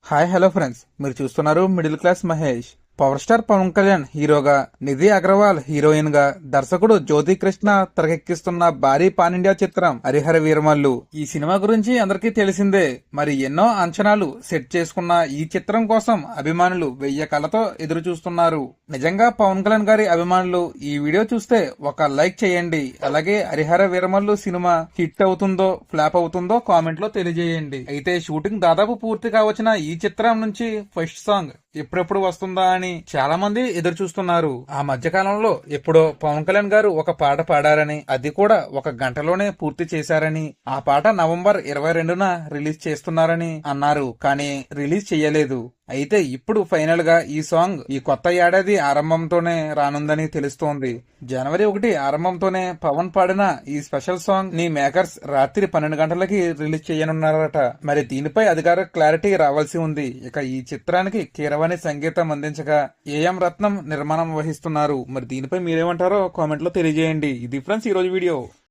Hi hello friends, మీరు చూస్తున్నారు middle class Mahesh. Power star Pawan Kalyan హీరోగా, నిధి అగర్వాల్ హీరోయిన్ గా, దర్శకుడు జ్యోతి కృష్ణ తెరకెక్కిస్తున్న భారీ పాన్ ఇండియా చిత్రం హరిహర వీరమల్లు. ఈ సినిమా గురించి అందరికీ తెలిసిందే. మరి ఎన్నో అంచనాలు సెట్ చేసుకున్న ఈ చిత్రం కోసం అభిమానులు 1000 కళ్ళతో ఎదురు చూస్తున్నారు. నిజంగా పవన్ కళ్యాణ్ గారి అభిమానులు ఈ వీడియో చూస్తే ఒక లైక్ చేయండి. అలాగే హరిహర వీరమల్లు సినిమా హిట్ అవుతుందో ఫ్లాప్ అవుతుందో కామెంట్ లో తెలియజేయండి. అయితే షూటింగ్ దాదాపు పూర్తిగా వచ్చిన ఈ చిత్రం నుంచి ఫస్ట్ సాంగ్ ఎప్పుడెప్పుడు వస్తుందా అని చాలా మంది ఎదురు చూస్తున్నారు. ఆ మధ్య కాలంలో ఎప్పుడో పవన్ కళ్యాణ్ గారు ఒక పాట పాడారని, అది కూడా 1 గంటలోనే పూర్తి చేశారని, ఆ పాట నవంబర్ 22న రిలీజ్ చేస్తున్నారని అన్నారు. కానీ రిలీజ్ చెయ్యలేదు. అయితే ఇప్పుడు ఫైనల్ గా ఈ సాంగ్ ఈ కొత్త ఏడాది ఆరంభంతోనే రానుందని తెలుస్తోంది. జనవరి 1 ఆరంభంతోనే పవన్ పాడిన ఈ స్పెషల్ సాంగ్ ని మేకర్స్ రాత్రి 12 గంటలకి రిలీజ్ చేయనున్నారట. మరి దీనిపై అధికార క్లారిటీ రావాల్సి ఉంది. ఇక ఈ చిత్రానికి కీరవాణి సంగీతం అందించగా ఏఎం రత్నం నిర్మాణం వహిస్తున్నారు. మరి దీనిపై మీరేమంటారో కామెంట్ లో తెలియజేయండి. ఇది ఫ్రెండ్స్ ఈ రోజు వీడియో.